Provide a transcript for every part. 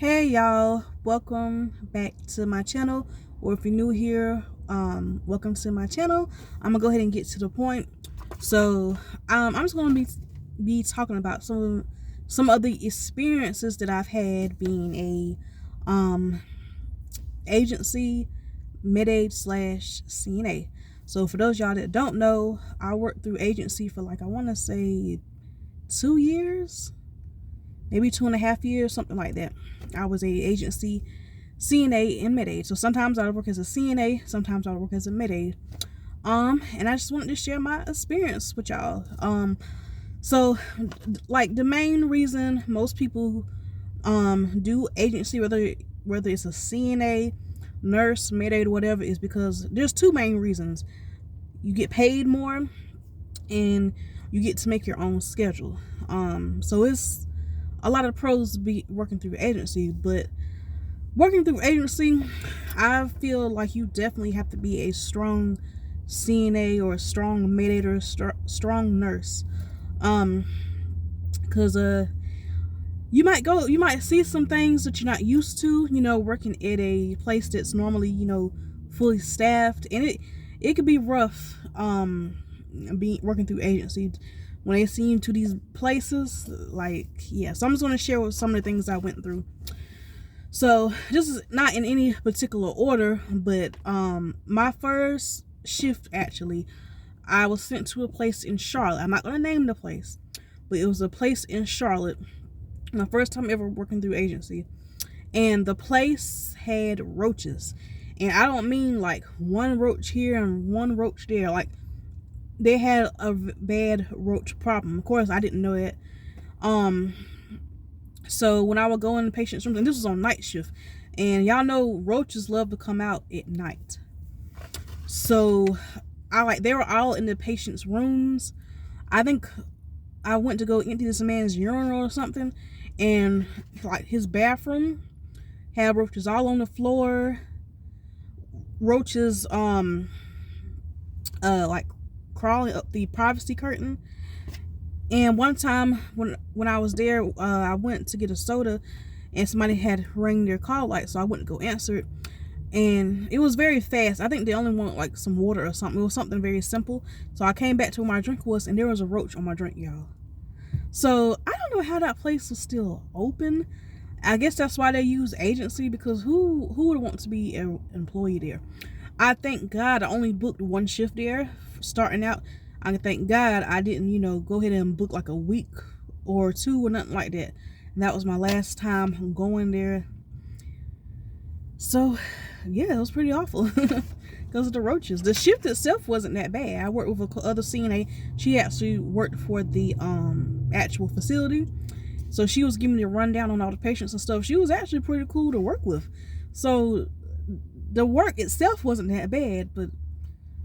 Hey y'all, welcome back to my channel, or if you're new here, welcome to my channel. I'm gonna go ahead and get to the point. So I'm just gonna be talking about some of the experiences that I've had being a agency Med-Aide slash CNA. So for those y'all that don't know, I worked through agency for like, I want to say 2 years, maybe 2.5 years, something like that. I was a agency CNA in Med-Aide. So sometimes I would work as a CNA, sometimes I would work as a Med-Aide. And I just wanted to share my experience with y'all. So like the main reason most people do agency, whether it's a CNA, nurse, Med-Aide, or whatever, is because there's two main reasons. You get paid more and you get to make your own schedule. So it's a lot of pros to be working through agency, but working through agency, I feel like you definitely have to be a strong CNA or a strong Med-Aide or a strong nurse. Because you might see some things that you're not used to, working at a place that's normally, fully staffed, and it could be rough working through agency when they send you to these places. Like, yeah, so I'm just going to share with some of the things I went through. So this is not in any particular order, but my first shift, actually, I was sent to a place in Charlotte. I'm not going to name the place, but it was a place in Charlotte. My first time ever working through agency, and the place had roaches, and I don't mean like one roach here and one roach there. Like, they had a bad roach problem. Of course, I didn't know that. So when I would go in the patient's rooms, and this was on night shift, and y'all know roaches love to come out at night. So they were all in the patient's rooms. I think I went to go empty this man's urinal or something, and like his bathroom had roaches all on the floor. Roaches like crawling up the privacy curtain. And one time when I was there, I went to get a soda, and somebody had rang their call light, so I went to go answer it, and it was very fast. I think they only wanted like some water or something. It was something very simple. So I came back to where my drink was, and there was a roach on my drink, y'all. So I don't know how that place was still open. I guess that's why they use agency, because who would want to be an employee there? I thank God I only booked one shift there starting out. I thank God I didn't, go ahead and book like a week or two or nothing like that. And that was my last time going there. So yeah, it was pretty awful because of the roaches. The shift itself wasn't that bad. I worked with other CNA. She actually worked for the actual facility, so she was giving me a rundown on all the patients and stuff. She was actually pretty cool to work with. So the work itself wasn't that bad, but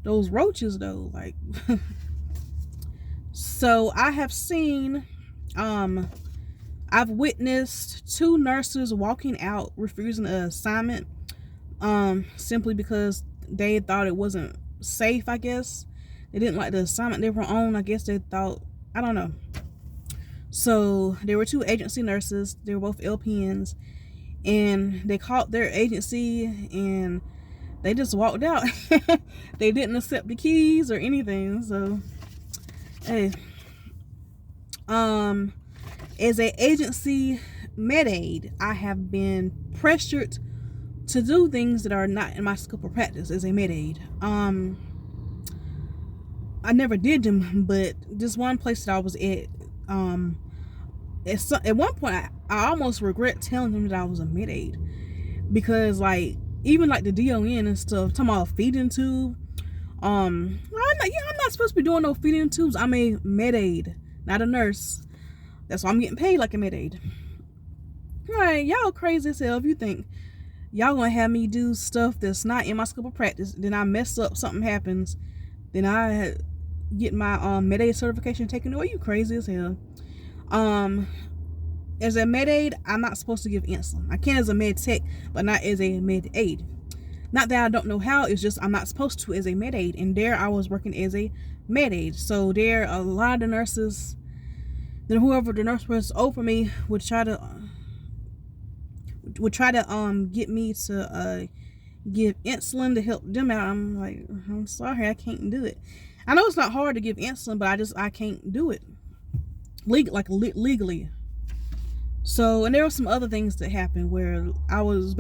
those roaches though, like so I have seen I've witnessed 2 nurses walking out refusing an assignment simply because they thought it wasn't safe. I guess they didn't like the assignment they were on. I guess they thought, I don't know. So there were 2 agency nurses. They were both LPNs, and they called their agency and they just walked out. They didn't accept the keys or anything. So hey, as a agency Med-Aide, I have been pressured to do things that are not in my scope of practice as a Med-Aide. I never did them, but this one place that I was at one point I almost regret telling them that I was a Med-Aide, because like even like the DON and stuff talking about feeding tube. I'm not supposed to be doing no feeding tubes. I'm a Med-Aide, not a nurse. That's why I'm getting paid like a Med-Aide. Right, y'all crazy as hell if you think y'all gonna have me do stuff that's not in my scope of practice. Then I mess up, something happens, then I get my Med-Aide certification taken away. You crazy as hell. As a Med-Aide, I'm not supposed to give insulin. I can as a med tech, but not as a Med-Aide. Not that I don't know how, it's just I'm not supposed to as a Med-Aide. And there I was working as a Med-Aide. So there, a lot of the nurses, then whoever the nurse was over me would try to would try to get me to give insulin to help them out. I'm like, I'm sorry, I can't do it. I know it's not hard to give insulin, but I can't do it legally. So, and there were some other things that happened where I was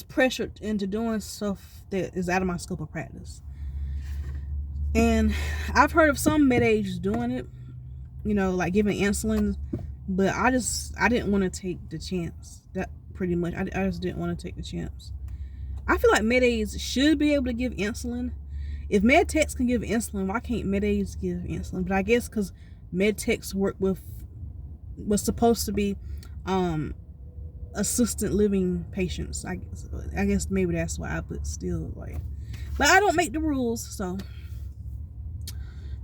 pressured into doing stuff that is out of my scope of practice. And I've heard of some med-aides doing it, like giving insulin, but I didn't want to take the chance. That pretty much, I just didn't want to take the chance. I feel like med-aides should be able to give insulin. If med techs can give insulin, why can't med-aides give insulin? But I guess because med techs work with what's supposed to be assisted living patients. I guess maybe that's why, but still, but I don't make the rules. So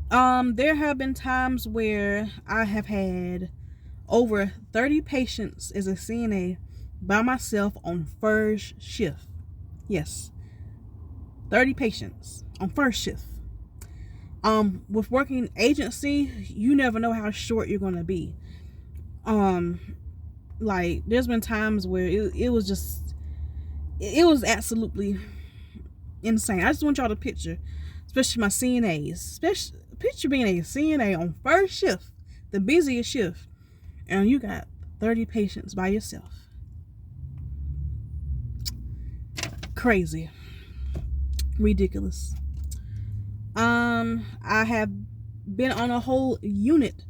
there have been times where I have had over 30 patients as a CNA by myself on first shift. Yes, 30 patients on first shift. With working agency, you never know how short you're gonna be. There's been times where it was absolutely insane. I just want y'all to picture, especially my CNAs, picture being a CNA on first shift, the busiest shift, and you got 30 patients by yourself. Crazy. Ridiculous. I have been on a whole unit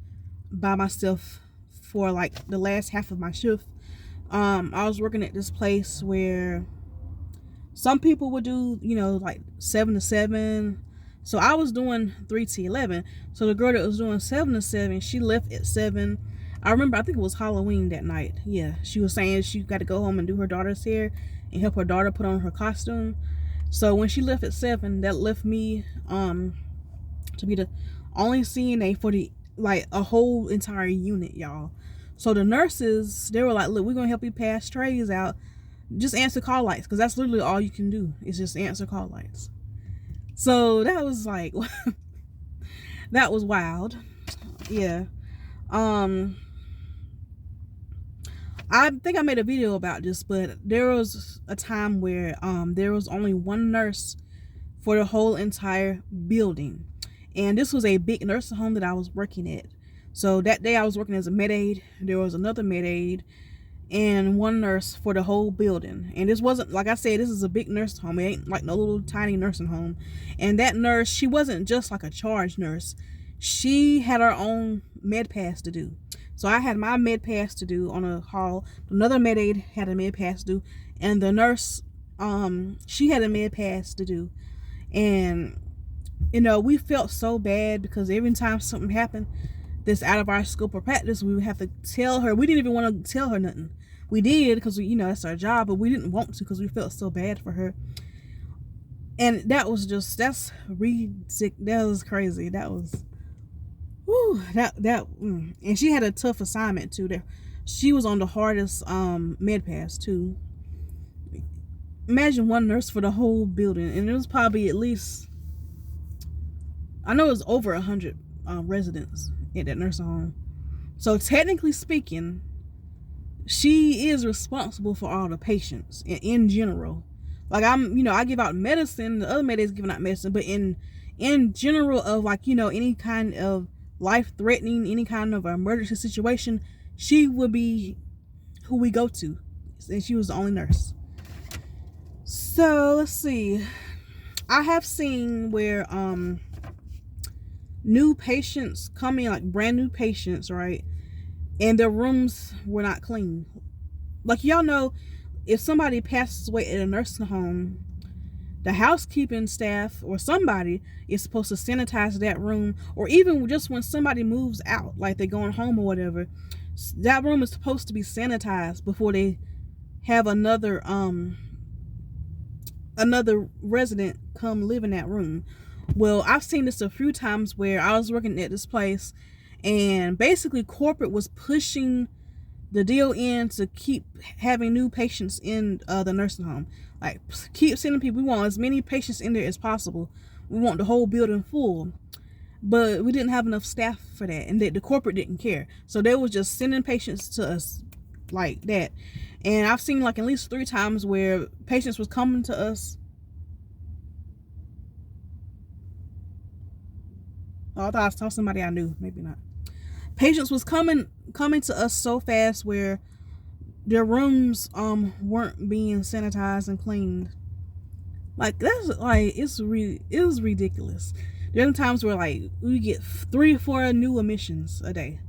by myself for the last half of my shift. I was working at this place where some people would do 7 to 7, so I was doing 3 to 11. So the girl that was doing 7 to 7, she left at 7. I remember, I think it was Halloween that night. Yeah, she was saying she got to go home and do her daughter's hair and help her daughter put on her costume. So when she left at 7, that left me to be the only CNA for a whole entire unit, y'all. So the nurses, they were like, look, we're gonna help you pass trays out. Just answer call lights, because that's literally all you can do, is just answer call lights. So that was that was wild. Yeah. I think I made a video about this, but there was a time where there was only one nurse for the whole entire building. And this was a big nursing home that I was working at. So that day I was working as a med-aide. There was another med-aide and one nurse for the whole building. And this wasn't, like I said, this is a big nursing home. It ain't like no little tiny nursing home. And that nurse, she wasn't just like a charge nurse. She had her own med pass to do. So I had my med pass to do on a hall. Another med-aide had a med pass to do. And the nurse, she had a med pass to do. And, we felt so bad because every time something happened that's out of our scope of practice, we would have to tell her. We didn't even want to tell her nothing. We did because, that's our job, but we didn't want to because we felt so bad for her. And that's ridiculous. That was crazy. That was, whew, and she had a tough assignment too. There, she was on the hardest med pass too. Imagine one nurse for the whole building, and it was probably at least, I know it was over 100 residents at that nursing home. So technically speaking, she is responsible for all the patients in general. I give out medicine, the other med-aides giving out medicine, but in general of any kind of life-threatening, any kind of emergency situation, she would be who we go to, and she was the only nurse. So let's see. I have seen where new patients come in, brand new patients, right? And their rooms were not clean. Y'all know, if somebody passes away at a nursing home, the housekeeping staff or somebody is supposed to sanitize that room, or even just when somebody moves out, they're going home or whatever, that room is supposed to be sanitized before they have another resident come live in that room. Well, I've seen this a few times where I was working at this place, and basically corporate was pushing the deal in to keep having new patients in the nursing home. Keep sending people. We want as many patients in there as possible. We want the whole building full. But we didn't have enough staff for that, and the corporate didn't care. So they was just sending patients to us like that. And I've seen like at least 3 times where patients was coming to us. Oh, I thought I saw somebody I knew. Maybe not. Patients was coming to us so fast where their rooms weren't being sanitized and cleaned. Like that's like it was ridiculous. There are times where like we get 3 or 4 new admissions a day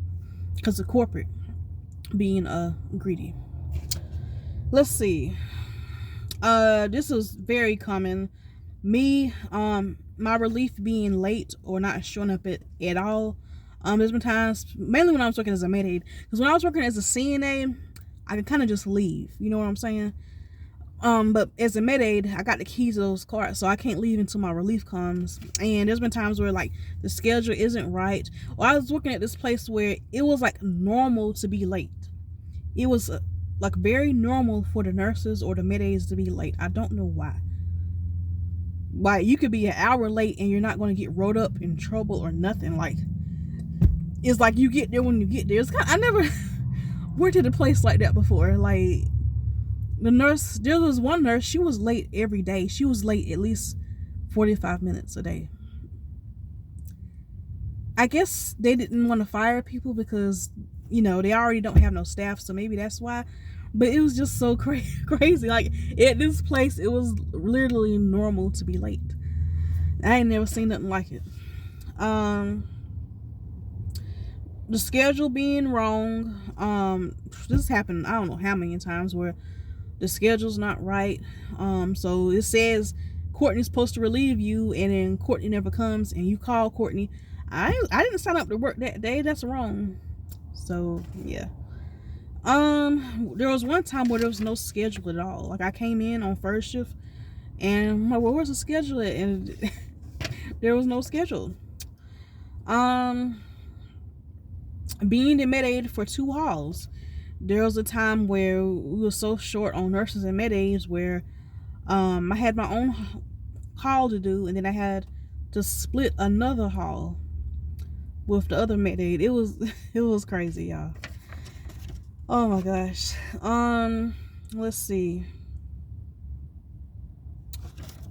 because of corporate being greedy. Let's see. This was very common. Me, my relief being late or not showing up at all. There's been times, mainly when I was working as a Med-Aide, because when I was working as a CNA, I could kind of just leave. You know what I'm saying? But as a Med-Aide, I got the keys to those cars, so I can't leave until my relief comes. And there's been times where like the schedule isn't right. Or I was working at this place where it was like normal to be late. It was like very normal for the nurses or the Med-Aides to be late. I don't know why. Like you could be an hour late and you're not going to get rolled up in trouble or nothing. Like it's like you get there when you get there. It's I never worked at a place like that before. Like the nurse, there was one nurse, she was late every day. She was late at least 45 minutes a day. I guess they didn't want to fire people because, you know, they already don't have no staff, so maybe that's why. But it was just so crazy. Like at this place, it was literally normal to be late. I ain't never seen nothing like it. The schedule being wrong. This happened, I don't know how many times, where the schedule's not right. So it says Courtney's supposed to relieve you, and then Courtney never comes, and you call Courtney. I didn't sign up to work that day. That's wrong. So yeah. There was one time where there was no schedule at all. Like I came in on first shift, and I'm like, well, where's the schedule at? And there was no schedule. Being the Med-Aide for 2 halls, there was a time where we were so short on nurses and Med-Aides where I had my own hall to do, and then I had to split another hall with the other Med-Aide. It was crazy, y'all. Oh my gosh. Let's see.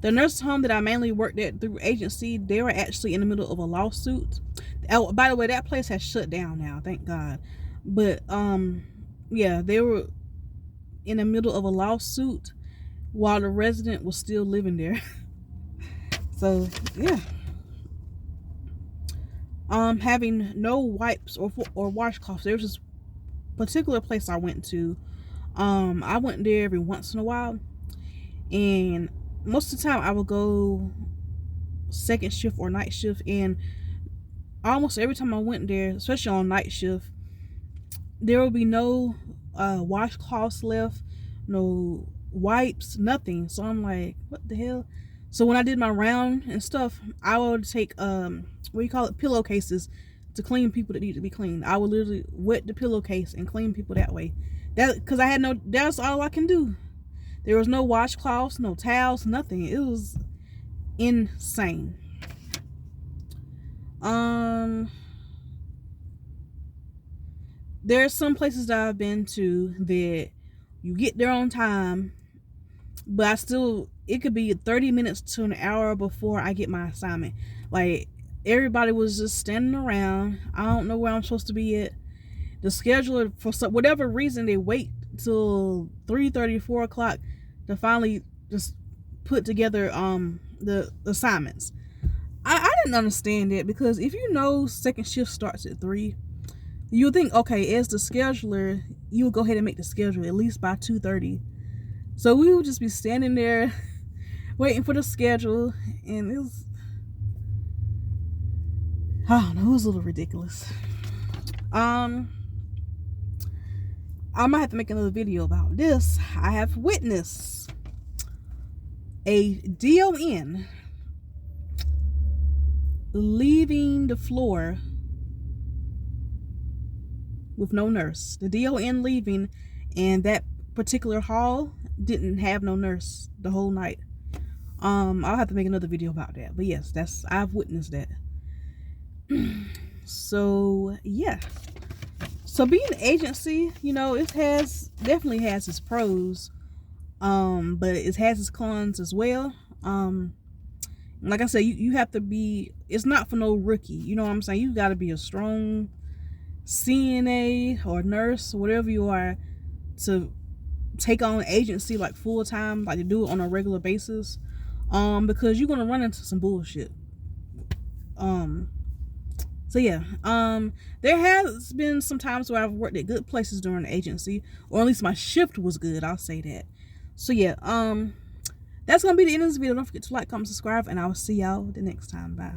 The nursing home that I mainly worked at through agency, they were actually in the middle of a lawsuit. Oh, by the way, that place has shut down now, thank God. But yeah, they were in the middle of a lawsuit while the resident was still living there. So yeah. Having no wipes or washcloths. There was this particular place I went to. I went there every once in a while, and most of the time I would go second shift or night shift, and almost every time I went there, especially on night shift, there would be no washcloths left, no wipes, nothing. So I'm like, what the hell? So when I did my round and stuff, I would take what do you call it, pillowcases, to clean people that need to be cleaned. I would literally wet the pillowcase and clean people that way. That because I had no, that's all I can do. There was no washcloths, no towels, nothing. It was insane. There are some places that I've been to that you get there on time, but it could be 30 minutes to an hour before I get my assignment. Like everybody was just standing around. I don't know where I'm supposed to be at. The scheduler, for whatever reason, they wait till 3:30, 4 o'clock to finally just put together the assignments. I didn't understand that, because if you know second shift starts at 3, you would think, okay, as the scheduler, you would go ahead and make the schedule at least by 2:30. So we would just be standing there waiting for the schedule, and it was, I don't know, it was a little ridiculous. I might have to make another video about this. I have witnessed a DON leaving the floor with no nurse. The DON leaving, and that particular hall didn't have no nurse the whole night. I'll have to make another video about that. But yes, I've witnessed that. So yeah. So being an agency, you know, it definitely has its pros, but it has its cons as well. Like I said, you have to be. It's not for no rookie. You know what I'm saying? You got to be a strong CNA or nurse, whatever you are, to take on agency like full time, like to do it on a regular basis. Because you're gonna run into some bullshit. So yeah, there has been some times where I've worked at good places during the agency, or at least my shift was good. I'll say that. So yeah, that's gonna be the end of this video. Don't forget to like, comment, subscribe, and I will see y'all the next time. Bye.